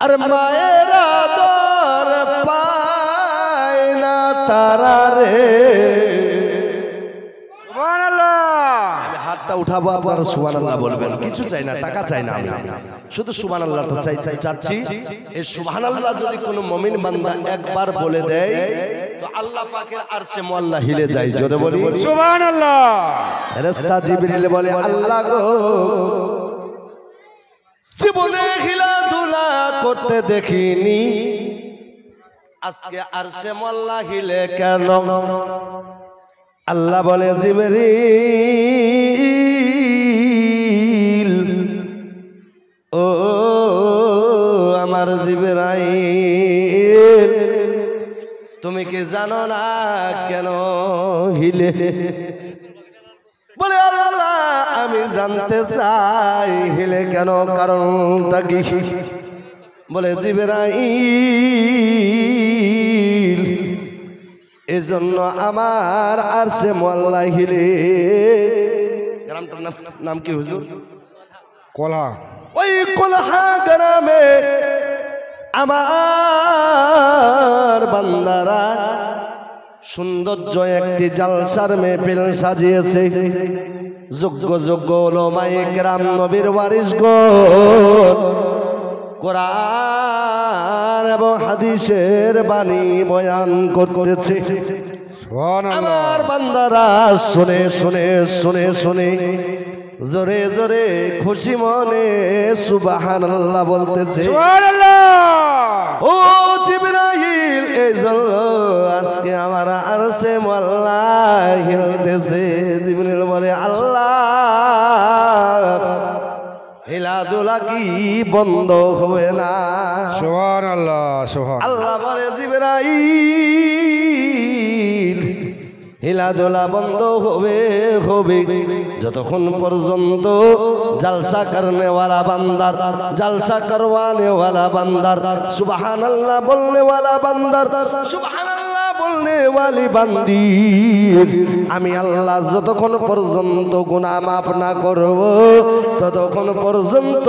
আর মায়ের আদর পায় না তারা রে। আমি হাতটা উঠাবো, আপনারা সুবহানাল্লাহ বলবেন। কিছু চাই না, টাকা চাই না, আমি শুধু সুবহানাল্লাহটা চাচ্ছি। এই সুবহানাল্লাহ যদি কোনো মুমিন বান্দা একবার বলে দেয় তো আল্লাহ পাকের আরশে মুআল্লা হিলে যায়। জোরে বলি সুবহানাল্লাহ। ফেরেশতা জিবরিল বলে, আল্লাহ গো, জীবনে হিলাধুলা করতে দেখিনি, আজকে আরশে মুআল্লা হিলে কেন? আল্লাহ বলে, জিবরিল, ও আমার জিবরাইল, তুমি কি জানো না কেন হিলে? বলে, আল্লাহ আমি জানতে চাই হিলে কেন, কারণটা কি? বলে, জিবরাইল, এজন্য আমার আরশে মুআল্লা হিলে। গ্রামটার নাম কি হুজুর? কলা। ওই কলহা গ্রামে আমার বান্দারা সৌন্দর্য একটি জালসার মেহফিল সাজিয়েছে। যোগ্য যোগ্য উলামায়ে কেরাম, নবীর ওয়ারিসগণ কোরআন এবং হাদিসের বাণী বয়ান করতেছে। আমার বান্দারা শুনে শুনে শুনে শুনে জোরে জোরে খুশি মনে সুবহানাল্লাহ বলতেছে। ও জিবরাইল, এই জন্য আজকে আমার আরশে মুআল্লা হিলতেছে। জিবরাইল বলে, আল্লাহ হিলাধুলা কি বন্ধ হবে না? সুবহানাল্লাহ, সুবহানাল্লাহ। আল্লাহ বলে, জিবরাইল, হিলাধুলা বন্ধ হবে যতক্ষণ পর্যন্ত জালসা করনেওয়ালা বান্দার, জালসা করওয়ানেওয়ালা বান্দার, সুবহানাল্লাহ বলনেওয়ালা বান্দার, সুবহানাল্লাহ বলনেওয়ালি বান্দির আমি আল্লাহ যতক্ষণ পর্যন্ত গুনাহ মাফ না করব ততক্ষণ পর্যন্ত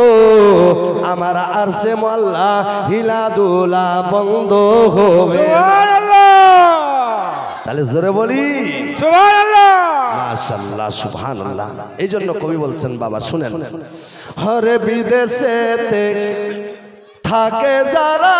আমার আরশে মুআল্লা হিলাধুলা বন্ধ হবে। তাহলে জোরে বলি সুবহানাল্লাহ, মাশাআল্লাহ, সুবহানাল্লাহ। এই জন্য কবি বলছেন, বাবা শুনেন, হরে বিদেশেতে থাকে যারা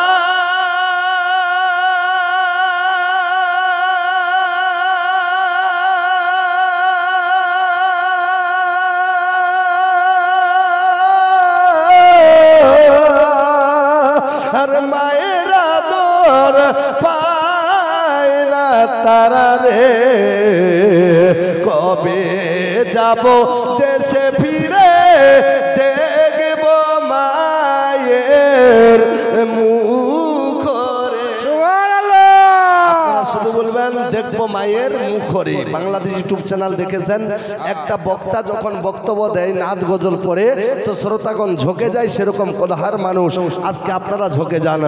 আর মায়ের আদর পায় না তারা রে, কবে যাব দেশে ফিরে দেখব মায়ের মুখ রে। আপনারা শুধু বলবেন দেখবো মায়ের মুখ রে। বাংলাদেশ ইউটিউব চ্যানেল দেখেছেন, একটা বক্তা যখন বক্তব্য দেয় নাদ গজল পড়ে তো শ্রোতাগণ ঝোঁকে যায়, সেরকম কোলাহার মানুষ আজকে আপনারা ঝোঁকে যান।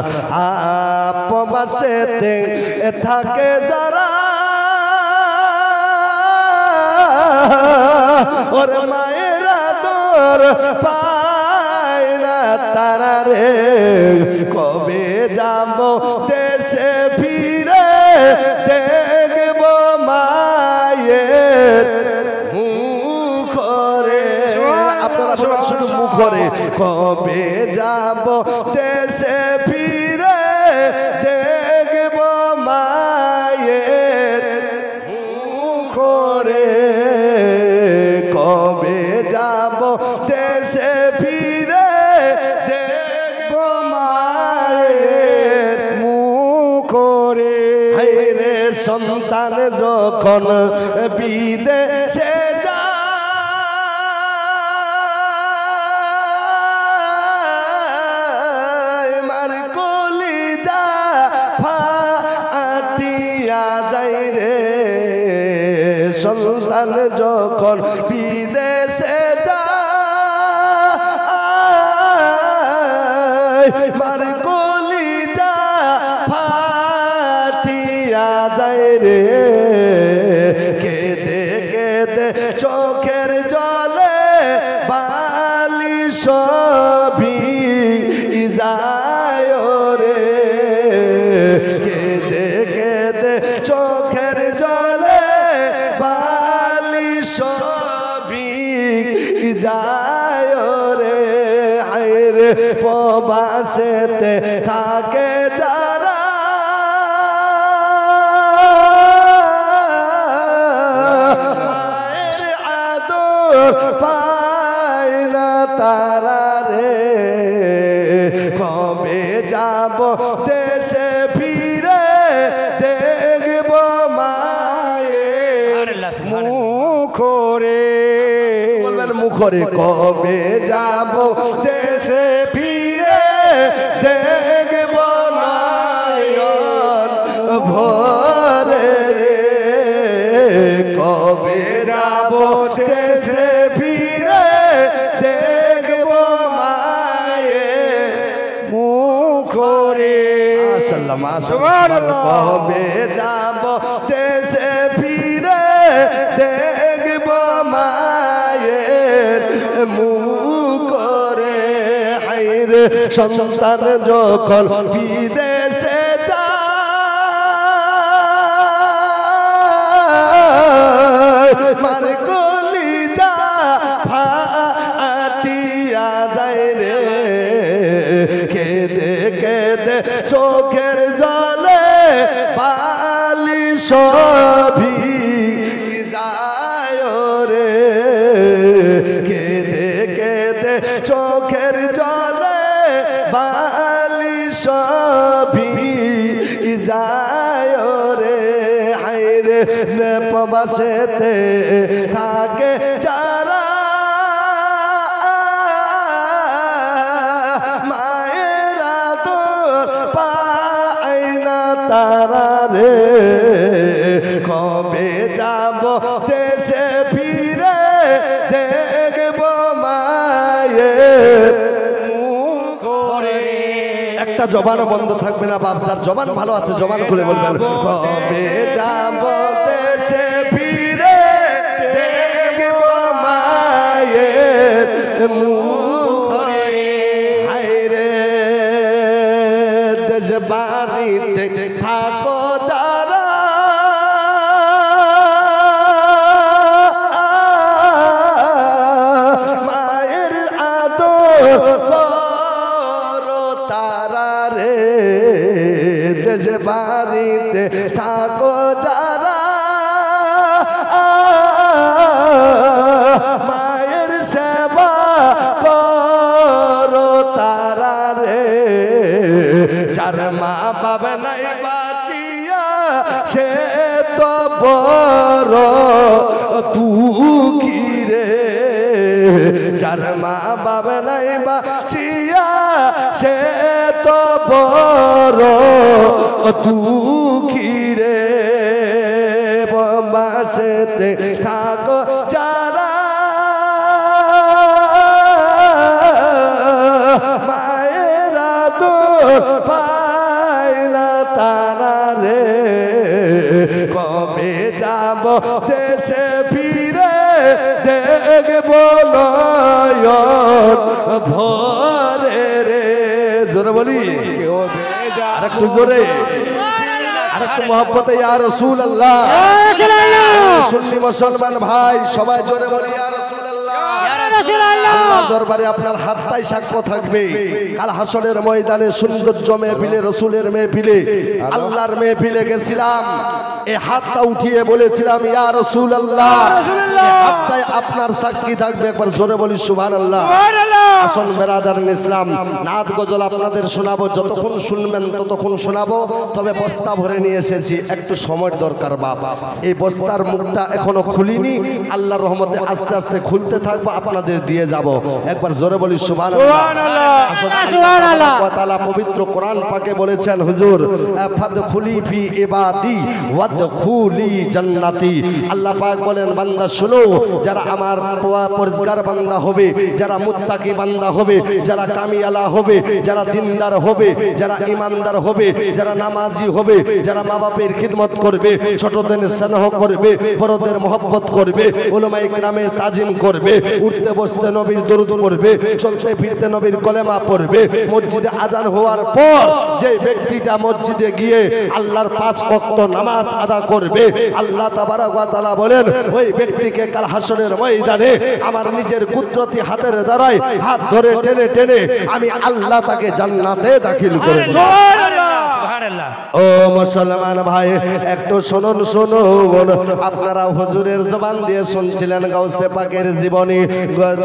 প্রবাসেতে থাকে যারা ওর মায়ের আদর পায় না তারা রে, কবে যাব দেশে ফিরে দেখব মায়ের মুখ রে। আপনারা বলেন শুধু মুখ রে, কবে যাব দেশে ফিরে দেখব মায়ের মুখ রে, কবে যাব দেশে ফিরে দেখব মায়ের মুখ রে। হায়রে সন্তান যখন বিদেশে যায়, মার কলিজা ফাটিয়া যায় রে, সন্তান যখন বিদেশে যায়, মার কলিজা ফাটিয়া যায় রে, কেঁদে কেঁদে চোখের জলে বালি সবই যায় প্রবাসেতে থাকে যারা মায়ের আদর পায় না তারা রে কবে যাব দেশে ফিরে দেখব মায়ের মুখরে বলবেন মুখরে কবে যাব দেশে ফিরে দেখব নয়ন ভরে রে কবে যাব দেশে ফিরে দেখব মায়ের মুখরে মাশাআল্লাহ মাশাআল্লাহ কবে যাব দেশে ফিরে দেখব মায়ের মুখরে হায়রে সন্তান যখন বিদেশে যায় মার কলিজা ফাটিয়া যায় রে কেঁদে কেঁদে চোখের জলে বালি সবই যায় রে কেঁদে কেঁদে চোখের জলে বালি সবই যায় রে হায়রে প্রবাসেতে থাকে যারা মায়ের আদর পায় না তারা রে কবে যাব দেশে ফিরে দেখব মায়ের মুখরে একটা জবানও বন্ধ থাকবে না বাপ যার জবান ভালো আছে জবান খুলে বলবেন কবে যাব দেশে ফিরে দেখব মায়ের মুখরে হায়রে দেশ বাড়িতে থাকো যারা মায়ের আদর করো তারা রে দেশ বাড়িতে থাকো যারা মায়ের সেবা করো তারা রে যার মা বাবা নাই বাঁচিয়া সে তো বড় দুঃখী রে যার মা বাবা নাই বাঁচিয়া সে তো বড় দুঃখী রে প্রবাসেতে থাকো যারা মায়ের আদর পায় না তারা রে কবে যাব দেশে ফিরে দেখব নয়ন ভরে রে জোরে বলি আরেকটু জোরে আরেকটু মহব্বতে ইয়া রাসূলুল্লাহ সুন্নি মুসলমান ভাই সবাই জোরে বলি ইয়া রাসূলুল্লাহ আল্লাহর দরবারে আপনার হাতটাই সাক্ষ্য থাকবে কাল হাসরের ময়দানে সৌন্দর্য মেহফিলে রসুলের মেহফিলে আল্লাহর মেহফিলে গেছিলাম এই হাতটা উঠিয়ে বলেছিলাম ইয়া রাসূলুল্লাহ হাতটাই আপনার সাক্ষী থাকবে একবার জোরে বলি সুবহানাল্লাহ আসুন বেরাদার ইসলাম নাত গজল আপনাদের শোনাবো যতক্ষণ শুনবেন ততক্ষণ শোনাবো তবে বস্তা ভরে নিয়ে এসেছি একটু সময় দরকার বাবা এই বস্তার মুখটা এখনো খুলিনি আল্লাহর রহমতে আস্তে আস্তে খুলতে থাকবো আপনাদের দিয়ে যাব একবার জোরে বলি সুবহানাল্লাহ সুবহানাল্লাহ ওয়া তাআলা পবিত্র কোরআন পাকে বলেছেন হুজুর ফাদখুলি ফি ইবাদি ওয়াদখুলি জান্নাতি আল্লাহ পাক বলেন বান্দা শুনো যারা আমার পরিষ্কার বান্দা হবে যারা মুত্তাকি বান্দা হবে যারা কামিয়ালা হবে যারা দিনদার হবে যারা ইমানদার হবে যারা নামাজি হবে যারা মা বাপের খিদমত করবে ছোটদের স্নেহ করবে বড়দের মহব্বত করবে উলামায়ে কেরামের তাজিম করবে উঠতে বসতে নবীর দরুদ পড়বে, চলতে ফিরতে নবীর কলেমা পড়বে, মসজিদে আজান হওয়ার পর যে ব্যক্তিটা মসজিদে গিয়ে আল্লাহর 5 ওয়াক্ত নামাজ আদা করবে, আল্লাহ তাবারক ওয়া তাআলা বলেন ওই ব্যক্তিকে কাল হাসরের ময়দানে আমার নিজের কুদরতি হাতের দ্বারাই হাত ধরে টেনে টেনে আমি আল্লাহ তাকে জান্নাতে দাখিল করে দেব। ও মুসলমান ভাই, একটু শুনুন শুনুন, আপনারা হুজুরের জবান দিয়ে শুনছিলেন গাউসে পাকের জীবনী,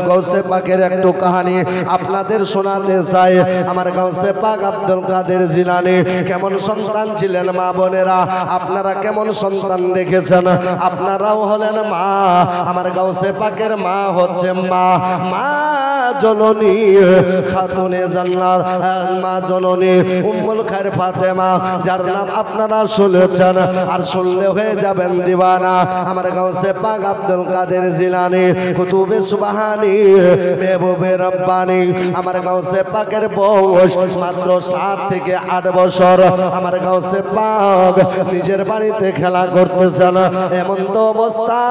গাউসে পাকের একটু কাহিনী আপনাদের শোনাতে চাই। আমার গাউসে পাক আব্দুল কাদের জিলানী কেমন সন্তান ছিলেন মা বোনেরা, আপনারা কেমন সন্তান দেখেছেন, আপনারাও হলেন মা। আমার গাউসে পাকের মা হচ্ছে মা জননী খাতুনে জান্নাত, মা জননী উম্মুল খায়র ফাতেমা, যার নাম আপনারা শুনেছেন আর শুনলে হয়ে যাবেন দিওয়ানা। আমার গাউসে পাক আব্দুল কাদের জিলানী কুতুবে সুবহানী মেহবুবে রব্বানী, আমার গাউসে পাকের বয়স মাত্র 7 থেকে 8 বছর। আমার গাউসে পাক নিজের বাড়িতে খেলা করতেছেন, এমন তো অবস্থা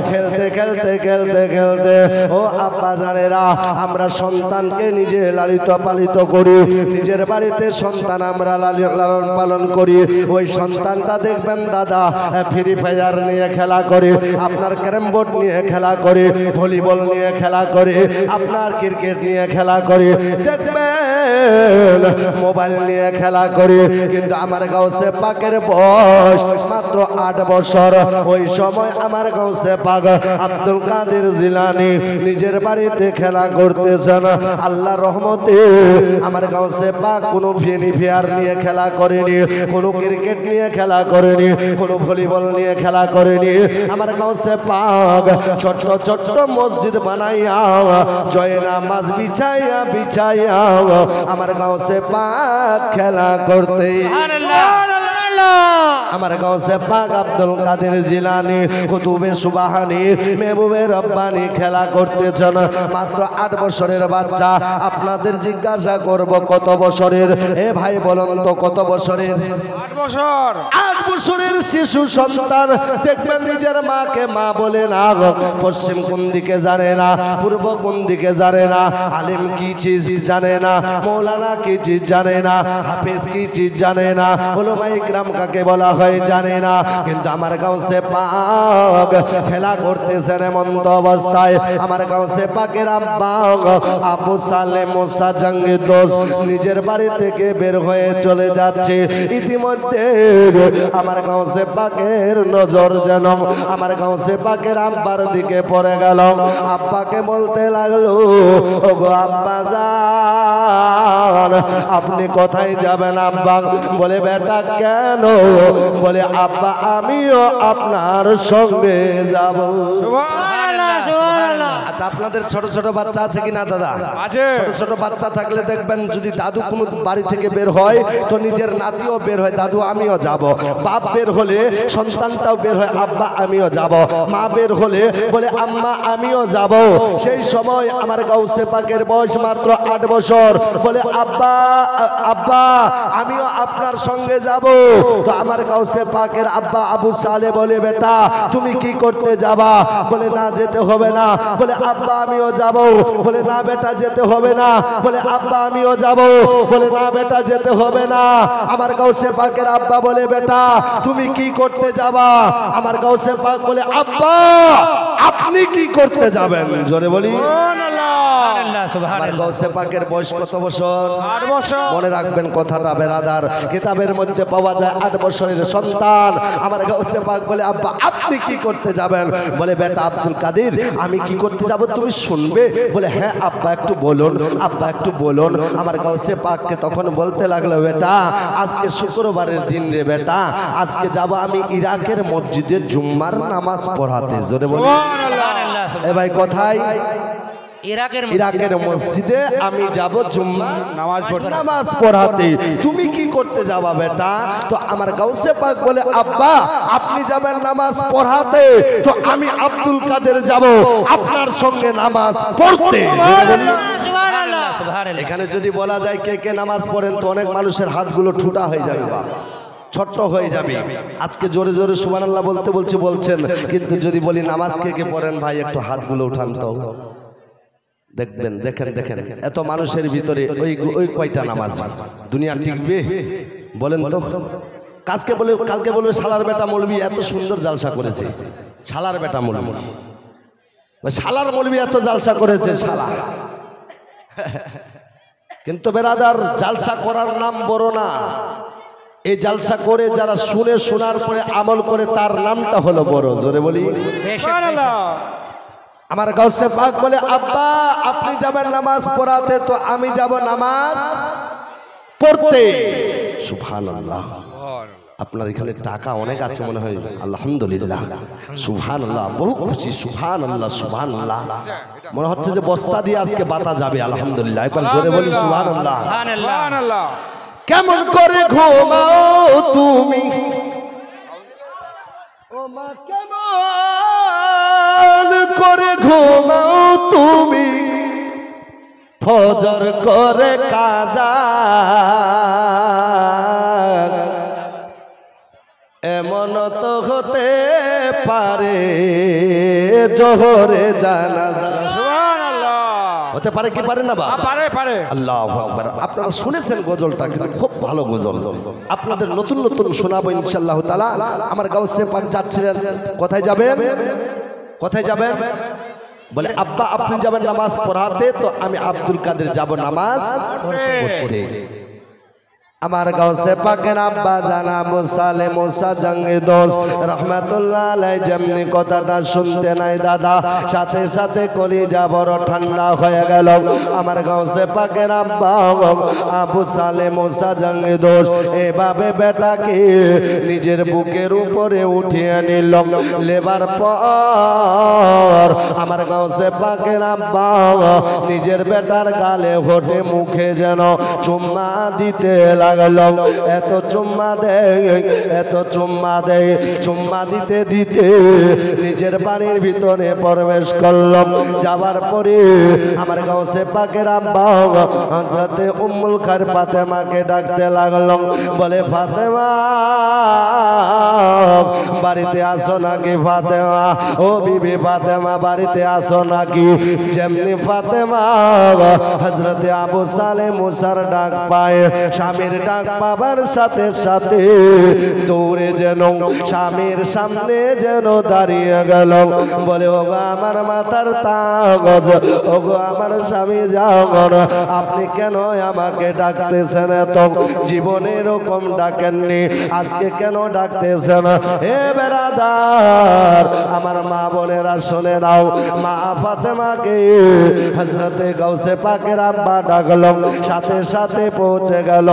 খেলতে খেলতে খেলতে খেলতে ও আব্বা জানেরা, আমরা সন্তানকে নিজে লালিত পালিত করি, নিজের বাড়িতে সন্তান আমরা লালন পালন করি। ওই সন্তানটা দেখবেন দাদা ফ্রি ফায়ার নিয়ে খেলা করে, আপনার ক্যারাম বোর্ড নিয়ে খেলা করে, ভলিবল নিয়ে খেলা করে, আপনার ক্রিকেট নিয়ে খেলা করে, দেখবেন মোবাইল নিয়ে খেলা করে। কিন্তু আমার গাউসে পাকের বয়স মাত্র 8 বছর। ওই সময় আমার গাউসে পাক আব্দুল কাদের জিলানী নিজের বাড়িতে খেলা করতেছেন। আল্লাহর রহমতে আমার গাউসে পাক কোনো ফ্রি ফায়ার নিয়ে খেলা করেনি, কোনো ক্রিকেট নিয়ে খেলা করেনি, কোনো ভলিবল নিয়ে খেলা করেনি। আমার গাউসে পাক ছোট ছোট মসজিদ বানাইয়া জয় নামাজ বিছাইয়া বিছাইয়া আমার গাউসে পাক খেলা করতে। আমার গাউসে পাক আব্দুল কাদের জিলানী কুতুবে সুবহানী মেহবুবে রব্বানী খেলা করতেছেন। মাত্র 8 বছরের বাচ্চা। আপনাদের জিজ্ঞাসা করব কত বছরের? এ ভাই বলুন তো কত বছরের? 8 বছর। 8 বছরের শিশু সন্তান দেখবেন নিজের মাকে মা বলে না, পশ্চিম কোন দিকে জানে না, পূর্ব কোন দিকে জানে না, আলিম কি চিজ জানে না, মৌলানা কি চিজ জানে না, হাফেজ কি চিজ জানে না, উলামা ইকরাম কাকে বলা হয় জানে না। কিন্তু আমার গাউসে পাক খেলা করতেছেন এমন অবস্থায় আমার গাউসে পাকের আব্বা আবু সালেম মুসা জঙ্গি দোষ নিজের বাড়ি থেকে বের হয়ে চলে যাচ্ছে। ইতিমধ্যে আমার গাউসে পাকের নজর যেন আমার গাউসে পাকের আব্বার দিকে পড়ে গেল। আব্বাকে বলতে লাগলো, ওগো আব্বা জান আপনি কোথায় যাবেন আব্বা? বলে বেটা কেন? বলে আব্বা আমিও আপনার সঙ্গে যাব। সুবহানাল্লাহ সুবহানাল্লাহ। আচ্ছা আপনাদের ছোট ছোট বাচ্চা আছে কিনা দাদা? আছে। ছোট ছোট বাচ্চা থাকলে দেখবেন যদি দাদু কোনো বাড়ি থেকে বের হয় তো নিজের নাতিও বের হয়, দাদু আমিও যাব। বাপ বের হলে সন্তানটাও বের হয়, আব্বা আমিও যাব। মা বের হলে বলে আম্মা আমিও যাব। সেই সময় আমার গাউসে পাকের বয়স মাত্র 8 বছর। বলে আব্বা আব্বা আমিও আপনার সঙ্গে যাব। তো আমার গাউসে পাকের আব্বা আবু সালে বলে বেটা তুমি কি করতে যাবা? বলে না যেতে হবে না। বলে আব্বা আমিও যাব। বলে না বেটা যেতে হবে না। বলে আব্বা আমিও যাব। বলে না বেটা যেতে হবে না। আমার গাউসে পাকের আব্বা বলে বেটা তুমি কি করতে যাবা? আমার গাউসে পাক বলে আব্বা আপনি কি করতে যাবেন? জোরে বলি আমার গাউসে পাকের বয়স কত বছর? 8 বছর। মনে রাখবেন কথাটা বেরাদার, কিতাবের মধ্যে পাওয়া যায় 8 বছরের সন্তান। আমার গাউসে পাক বলে আব্বা আপনি কি করতে যাবেন? বলে বেটা আব্দুল কাদের আমি কি করতে যাব তুমি শুনবে? বলে হ্যাঁ আব্বা একটু বলুন, আব্বা একটু বলুন। আমার গাউসে পাককে তখন বলতে লাগলো বেটা আজকে শুক্রবারের দিন রে বেটা, আজকে যাব আমি ইরাকের মসজিদে জুম্মার নামাজ পড়াতে। জোরে বলি এ ভাই কোথায়? ইরাকের মসজিদে আমি যাব জুম্মার নামাজ পড়াতে। তুমি কি করতে যাবা বেটা? তো আমার গাউসে পাক বলে আব্বা আপনি যাবেন নামাজ পড়াতে, তো আমি আব্দুল কাদের যাব আপনার সঙ্গে নামাজ পড়তে। এখানে যদি বলা যায় কে কে নামাজ পড়েন তো অনেক মানুষের হাতগুলো ঠুটা হয়ে যাবে। ছোট্ট হয়ে যাবে। আজকে জোরে জোরে সুবহানাল্লাহ বলতে বলছেন, কিন্তু যদি বলি নামাজ কে কে পড়েন ভাই একটু হাতগুলো উঠান তো দেখবেন। দেখেন এত মানুষের ভিতরে ওই কয়টা নামাজ দুনিয়া টিকবে বলেন তো? কালকে বলবে শালার বেটা মৌলবি এত সুন্দর জালসা করেছে, শালার বেটা মৌলবি, শালার মৌলবি এত জালসা করেছে শালা। কিন্তু বেরাদার, জালসা করার নাম বড় না, এই জালসা করে যারা শুনে শোনার পরে আমল করে তার নামটা হলো বড়। জোরে বলি আমার গাউসে পাক বলে, আব্বা আপনি যাবেন নামাজ পড়াতে, তো আমি যাব নামাজ পড়তে। সুবহানাল্লাহ। আপনার এখানে টাকা অনেক আছে মনে হয়, আলহামদুলিল্লাহ, সুবহানাল্লাহ, বহু খুশি, সুবহানাল্লাহ সুবহানাল্লাহ। মনে হচ্ছে যে বস্তা দিয়ে আজকে বাতা যাবে, আলহামদুলিল্লাহ। একবার জোরে বলি সুবহানাল্লাহ। সুবহানাল্লাহ। কেমন করে ঘুমাও তুমি ও মা, কেমন করে ঘুমাও তুমি, ফজর করে কাজা, এমন তো হতে পারে জোহরে জানাজা। হতে পারে কি পারে না বা? পারে। আল্লাহু আকবার। আপনারা শুনেছেন গজলটা, কিন্তু খুব ভালো গজল, আপনাদের নতুন নতুন শোনাবো ইনশাআল্লাহ তাআলা। আমার গাউসে পাক যাচ্ছিলেন, কোথায় যাবেন? বলে আব্বা আপনি যাবেন নামাজ পড়াতে, তো আমি আব্দুল কাদের যাব নামাজ পড়তে। আমার গাউসে পাকের আব্বা জানা মুসালে মুসা জঙ্গে দোষ রহমাতুল্লাহ আলাইহি যেমনি কথাটা শুনতে নাই দাদা, সাথে সাথে কলিজা বড় ঠান্ডা হয়ে গেল। আমার গাউসে পাকের আব্বা আবু সালে মুসা জঙ্গে দোষ এভাবে বেটাকে নিজের বুকের উপরে উঠিয়ে নিল। লেবার পর আমার গাউসে পাকের আব্বা নিজের বেটার গালে হোঠে মুখে যেন চুম্মা দিতে লাগলো। এত চুম্মা দেয়, চুম্মা দিতে দিতে নিজের বাড়ির ভিতরে প্রবেশ করলাম। যাবার পরে আমার গাউসে পাকের আব্বা হযরতে উম্মুল খায়র ফাতেমাকে ডাকতে লাগলাম। বলে ফাতেমা বাড়িতে আসো নাকি? ফাতেমা, ও বিবি ফাতেমা বাড়িতে আসো নাকি? যেমনি ফাতেমা হযরতে আবু সালেহ মুসার ডাক পায়, স্বামীর ডাক পাবার সাথে সাথে দৌড়ে যেন স্বামীর সামনে যেন দাঁড়িয়ে গেল। বলে ওগো আমার মাথার তাগজ, ওগো আমার স্বামী জাগর, আপনি কেন আমাকে ডাকতেছেন? এত জীবনে এরকম ডাকেননি, আজকে কেন ডাকতেছেন? হে বেরাদার, আমার মা বোনেরা শুনে নাও, মা ফাতেমাকে হযরতে গাউসে পাকের আব্বা ডাকলো, সাথে সাথে পৌঁছে গেল।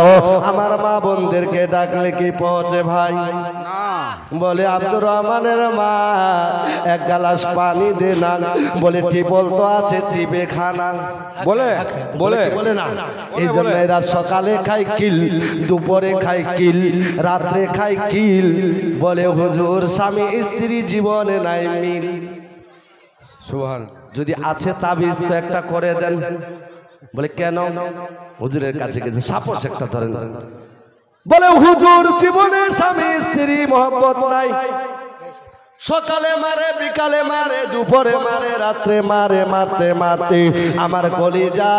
আমার মা বোনদেরকে ডাকলে কি পৌঁছে ভাই? বলে আব্দুর রহমানের মা এক গ্লাস পানি দে না। বলে টিপল তো আছে, টিপে খানা। বলে না। এই জন্য এরা সকালে খায় কিল, দুপুরে খায় কিল, রাত্রে খায় কিল। বলে হুজুর স্বামী স্ত্রী জীবনে নাই মিল। যদি আছে তাবিজ তো একটা করে দেন। বলে কেন? হুজুরের কাছে গেছে, সাপোস একটা ধরেন। বলে হুজুর জীবনে স্বামী স্ত্রী মহব্বত নাই, সকালে মারে, বিকালে মারে, দুপুরে মারে, রাত্রে মারে, মারতে মারতে আমার কলিজা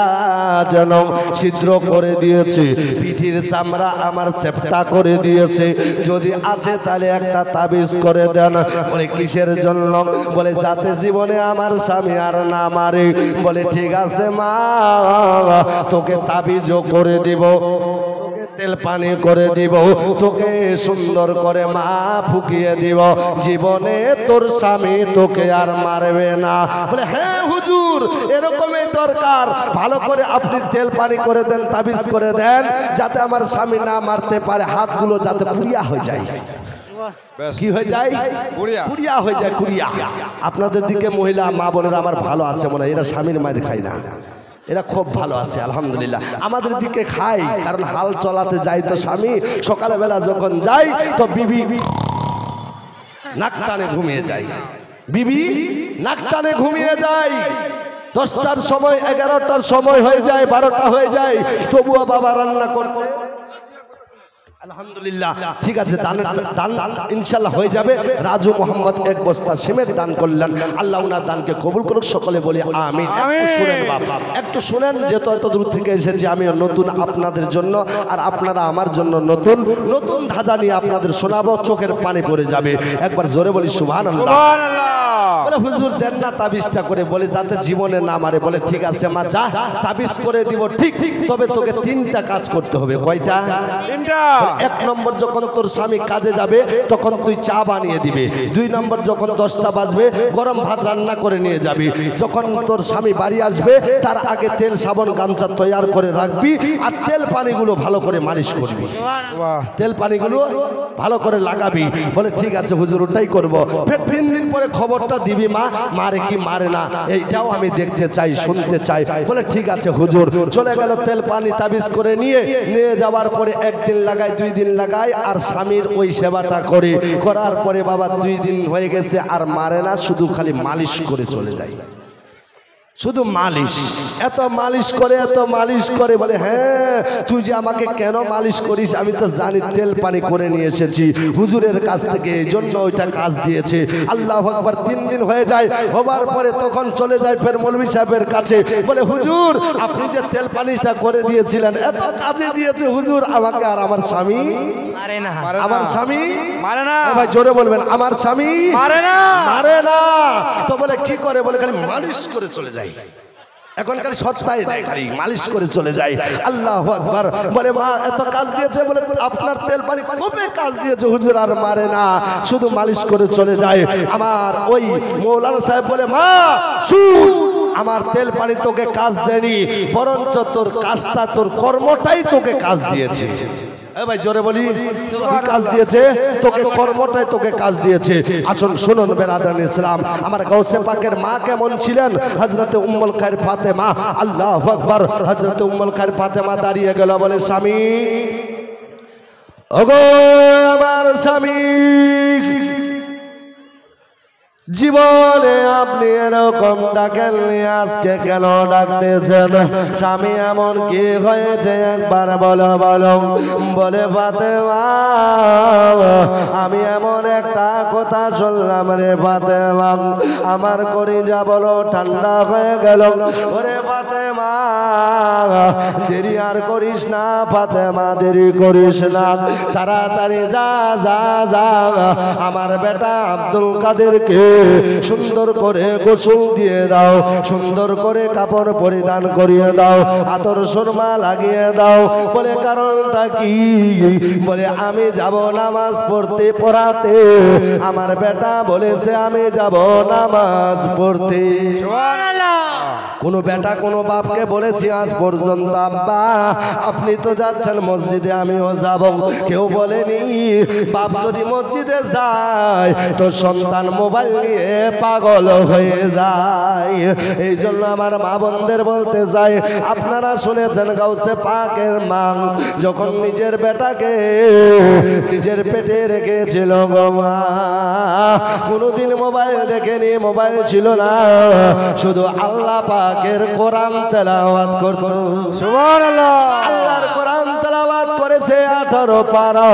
যেন ছিদ্র করে দিয়েছে, পিঠির চামড়া আমার চেপটা করে দিয়েছে। যদি আছে তাহলে একটা তাবিজ করে দেন। বলে কিসের জন্য? বলে যাতে জীবনে আমার স্বামী আর না মারে। বলে ঠিক আছে মা, তোকে তাবিজও করে দিব, তেল পানি করে দিব, তোকে সুন্দর করে মা ফুকিয়ে দিব, জীবনে তোর স্বামী তোকে আর মারবে না। বলে হ্যাঁ হুজুর এরকমই দরকার, ভালো করে আপনি তেল পানি করে দেন, তাবিজ করে দেন, যাতে আমার স্বামী না মারতে পারে, হাতগুলো যাতে কুড়িয়া হয়ে যায়। কি হয়ে যায়? কুড়িয়া হয়ে যায়, কুড়িয়া। আপনাদের দিকে মহিলা মা বোনেরা আমার ভালো আছে মনে হয়, এরা স্বামীর মায়ের খায় না, এরা খুব ভালো আছে আলহামদুলিল্লাহ। আমাদের দিকে খাই, কারণ হাল চলাতে যাই তো স্বামী, সকালবেলা যখন যাই তো বিবি নাক টানে ঘুমিয়ে যায়, বিবি নাক টানে ঘুমিয়ে যায়। 10টার সময়, 11টার সময় হয়ে যায়, 12টা হয়ে যায়, তবুও বাবা রান্না করতে আলহামদুলিল্লাহ, ঠিক আছে, দান ইনশাল্লাহ হয়ে যাবে। রাজু মোহাম্মদ 1 বস্তা সিমেন্ট দান করলেন, আল্লাহ ওনার দানকে কবুল করুক, সকলে বলি আমিন। একটু শুনেন বাবা, একটু শুনেন, যেহেতু এত দূর থেকে এসেছি আমি নতুন আপনাদের জন্য, আর আপনারা আমার জন্য নতুন নতুন ধাঁধা নিয়ে আপনাদের শোনাবো, চোখের পানি পড়ে যাবে। একবার জোরে বলি সুবহানাল্লাহ। বলে হুজুর দেন না তাবিজটা করে, বলে যাতে জীবনে না মারে। বলে ঠিক আছে মা, যা তাবিজ করে দিব, ঠিক, তবে তোকে 3টা কাজ করতে হবে। কয়টা? 3টা। 1 নম্বর, যখন তোর স্বামী কাজে যাবে তখন তুই চা বানিয়ে দিবে। 2 নম্বর, যখন 10টা বাজবে গরম ভাত রান্না করে নিয়ে যাবি। যখন তোর স্বামী বাড়ি আসবে তার আগে তেল সাবান গামছা তৈয়ার করে রাখবি, আর তেল পানিগুলো ভালো করে মালিশ করবি, তেল পানিগুলো ভালো করে লাগাবি। বলে ঠিক আছে হুজুর, ওটাই করবো। ফের 3 দিন পরে খবরটা দিবি মা মারে কি মারে না, এইটাও আমি দেখতে চাই, শুনতে চাই। বলে ঠিক আছে হুজুর। চলে গেল তেল পানি তাবিজ করে নিয়ে যাওয়ার পরে 1 দিন লাগায়, 2 দিন লাগায়, আর স্বামীর ওই সেবাটা করে, করার পরে বাবা 2 দিন হয়ে গেছে, আর মারে না, শুধু খালি মালিশ করে চলে যায়, শুধু মালিশ। এত মালিশ করে, এত মালিশ করে। বলে হ্যাঁ, তুই যে আমাকে কেন মালিশ করিস আমি তো জানি, তেল পানি করে নিয়ে এসেছি হুজুরের কাছ থেকে, এই জন্য ওইটা কাজ দিয়েছে। আল্লাহু আকবার। 3 দিন হয়ে যায়, হবার পরে তখন চলে যায় ফের মৌলভী সাহেবের কাছে। বলে হুজুর, আপনি যে তেল পানিটা করে দিয়েছিলেন এত কাজে দিয়েছে হুজুর, আমাকে আর আমার স্বামী মারে না, আমার স্বামী মারে না। ভাই জোরে বলবেন, আমার স্বামী মারে না, মারে না। তো বলে কি করে? বলে খালি মালিশ করে চলে যায়। এখন খালি সত্তায় দেয়, খালি মালিশ করে চলে যায়। আল্লাহু আকবার। বলে মা এত কাজ দিয়েছে, বলে আপনার তেল পানি খুবই কাজ দিয়েছে হুজুর, আর মারে না, শুধু মালিশ করে চলে যায়। আমার ওই মৌলানা সাহেব বলে মা শুন, আমার তেল পানি তোকে কাজ দেয়নি, বরঞ্চ তোর কাজটা, তোর কর্মটাই তোকে কাজ দিয়েছে। ভাই জোরে বলি, কি কাজ দিয়েছে? তোকে কর্মটাই তোকে কাজ দিয়েছে। আসুন শুনুন বেরাদান ইসলাম, আমার গাউসে পাকের মা কেমন ছিলেন? হযরতে উম্মুল খায়র ফাতেমা। আল্লাহু আকবার। হযরতে উম্মুল খায়র ফাতেমা দাঁড়িয়ে গেল, বলে স্বামী, ওগো আমার স্বামী, জীবনে আপনি এরকম ডাকেননি, আজকে কেন ডাকতেছেন? স্বামী এমন কি হয়েছে একবার বলো বলো। বলে ফাতেমা, আমি এমন একটা কথা শুনলাম রে ফাতেমা, আমার কলিজা বলো ঠান্ডা হয়ে গেল। ওরে ফাতেমা, দেরি আর করিস না ফাতেমা, দেরি করিস না, তাড়াতাড়ি যা যা যা, আমার বেটা আব্দুল কাদেরকে সুন্দর করে গোসল দিয়ে দাও, সুন্দর করে কাপড় পরিধান করিয়ে দাও, আতর সুরমা লাগিয়ে দাও। বলে কারণটা কি? বলে আমি যাব নামাজ পড়াতে, আমার বেটা বলেছে আমি যাব নামাজ পড়তে। কোনো বেটা কোনো বাপকে বলেছি আজ পর্যন্ত আব্বা আপনি তো যাচ্ছেন মসজিদে, আমিও যাব? কেউ বলেনি বাপ যদি মসজিদে যায় তো সন্তান মোবাইল নিয়ে পাগল হয়ে যায়। এই জন্য আমার মা বোনদের বলতে চাই, আপনারা শুনেছেন গাউসে পাকের মা যখন নিজের বেটাকে নিজের পেটে রেখেছিল গো মা, কোনোদিন মোবাইল দেখেনি, মোবাইল ছিল না, শুধু আল্লাহ পাকের কোরআন তেলাওয়াত করত। সুবহানাল্লাহ। আল্লাহর কোরআন তেলাওয়াত করেছে 18 পারা,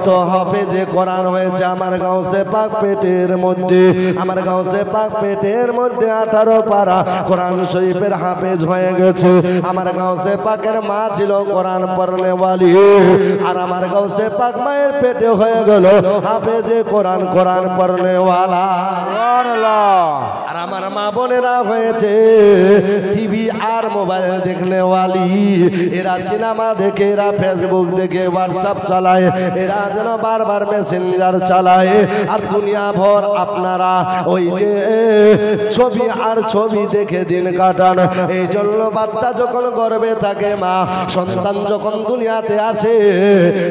তো হাফেজে কোরআন হয়েছে আমার গাউসে পাক পেটের মধ্যে, আমার গাউসে পাক পেটের মধ্যে 18 পারা কোরআন শরীফের হাফেজ হয়ে গেছে। আমার গাউসে পাকের মা ছিল কোরআন পড়নে ওয়ালি, আর আমার গাউসে পাক মায়ের পেটে হয়ে গেল হাফেজে কোরআন, কোরআন পড়নে ওয়ালা। সুবহানাল্লাহ। আর আমার মা বোনেরা হয়েছে টিভি আর মোবাইল দেখনে ওয়ালি। এরা সিনেমা দেখে, এরা ফেসবুক দেখে, হোয়াটসঅ্যাপ চালায়, এরা যেন বারবার মেসেঞ্জার চালায়, আর দুনিয়া ভর আপনারা ওই যে ছবি আর ছবি দেখে দিন কাটান। এই জন্য বাচ্চা যখন গর্ভে থাকে, মা সন্তান যখন দুনিয়াতে আসে,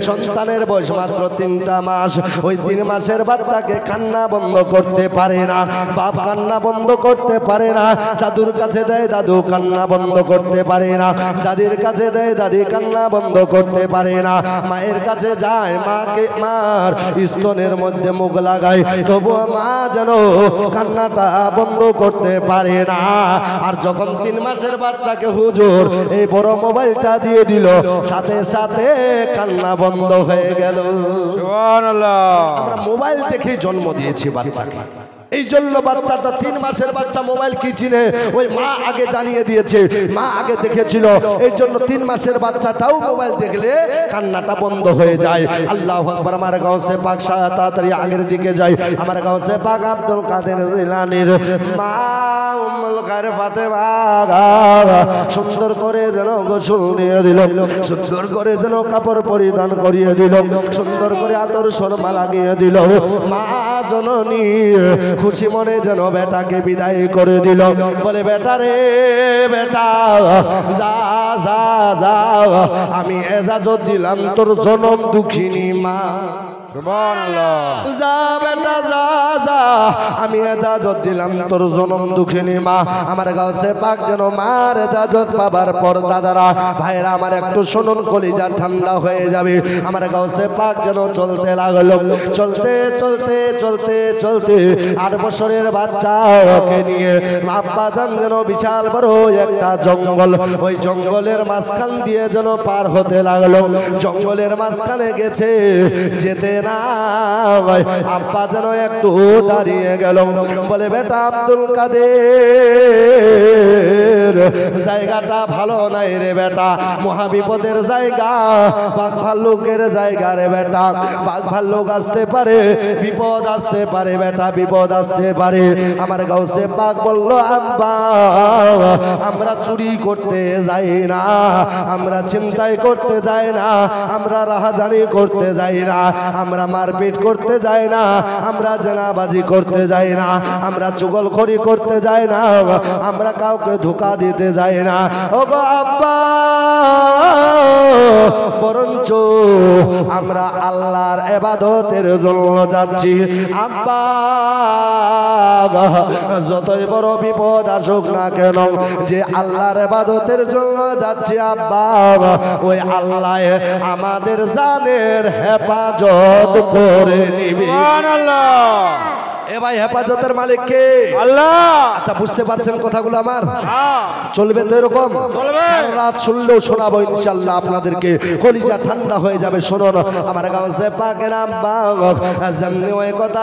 সন্তানের বয়স মাত্র 3টা মাস, ওই 3 মাসের বাচ্চাকে কান্না বন্ধ করতে পারে না, বাপ কান্না বন্ধ করতে পারে না, দাদুর কাছে দেয়, দাদু কান্না বন্ধ করতে পারে না, দাদির কাছে দেয়, দাদি কান্না বন্ধ করতে পারে না, মায়ের কাছে যায়, মাকে মার স্তনের মধ্যে মুখ লাগায়, তবুও মা যেন কান্নাটা বন্ধ করতে পারে না। আর যখন 3 মাসের বাচ্চাকে হুজুর এই বড় মোবাইলটা দিয়ে দিল, সাথে সাথে কান্না বন্ধ হয়ে গেল। সুবহানাল্লাহ। আমরা মোবাইল দেখেই জন্ম দিয়েছি বাচ্চাকে, এই জন্য বাচ্চাটা 3 মাসের বাচ্চা মোবাইল কি চিনে, ওই মা আগে জানিয়ে দিয়েছে, মা আগে দেখেছিল, এই জন্য 3 মাসের বাচ্চাটাও মোবাইল দেখলে কান্নাটা বন্ধ হয়ে যায়। আল্লাহু আকবার। আমার গাউসে পাক তাড়াতাড়ি আগের দিকে যায়। আমার গাউসে পাক আব্দুল কাদের জিলানীর মা উম্মুল খায়র ফাতেমা সুন্দর করে যেন গোসল দিয়ে দিল, সুন্দর করে যেন কাপড় পরিধান করিয়ে দিল, সুন্দর করে আতর সুরমা লাগিয়ে দিল। মা জননী খুশি মনে যেন বেটাকে বিদায় করে দিল, বলে বেটা রে বেটা যা যা যা, আমি এজাজত দিলাম তোর জনম দুঃখিনী মা। সুবহানাল্লাহ। যা বেটা যা যা, আমি এজাজত দিলাম তোর জনম দুঃখিনী মা। আমার গাউসে পাক যেন মার এজাজত পাবার পর দাদারা ভাইরা আমার একটু শুনুন, কলিজা ঠান্ডা হয়ে যাবে। আমার গাউসে পাক যেন চলতে লাগলো, চলতে চলতে চলতে চলতে 8 বছরের বাচ্চাকে নিয়ে আব্বা যান যেন বিশাল বড় একটা জঙ্গল, ওই জঙ্গলের মাঝখান দিয়ে যেন পার হতে লাগলো। জঙ্গলের মাঝখানে গেছে, যেতে না আব্বা যেন একটু দাঁড়িয়ে গেল, বলে বেটা আব্দুল কাদের জায়গাটা ভালো নাই রে বেটা, মহাবিপদের জায়গা, বাঘ ভাল্লুকের জায়গা রে বেটা, বাঘ ভাল্লুক আসতে পারে, বিপদ আসতে পারে বেটা, বিপদ আসতে পারে। আমার গাউসে পাক বলল আব্বা আমরা চুরি করতে যাই না, আমরা ছিনতাই করতে যাই না, আমরা রাহাজানি করতে যাই না, আমরা মারপিট করতে যাই না, আমরা জেনাবাজি করতে যাই না, আমরা চুগলখড়ি করতে যাই না, আমরা কাউকে ধোঁকা দিতে যাই না। ওগো আব্বা বরঞ্চ আমরা আল্লাহর ইবাদতের জন্য যাচ্ছি। আব্বা যতই বড় বিপদ আসুক না কেন, যে আল্লাহর ইবাদতের জন্য যাচ্ছি আব্বা, ওই আল্লাহ আমাদের জানের হেফাজত করে নিবে। সুবহানাল্লাহ। এ ভাই হেফাজতের মালিক কে? আল্লাহ। আচ্ছা বুঝতে পারছেন কথাগুলো আমার? হ্যাঁ চলবে তো এরকম? চলবে। সারা রাত শুনলেও শোনাবো ইনশাআল্লাহ আপনাদেরকে, কলিজা ঠান্ডা হয়ে যাবে। শুনুন আমার গাউসে পাকের আব্বা যেমনি ওই কথা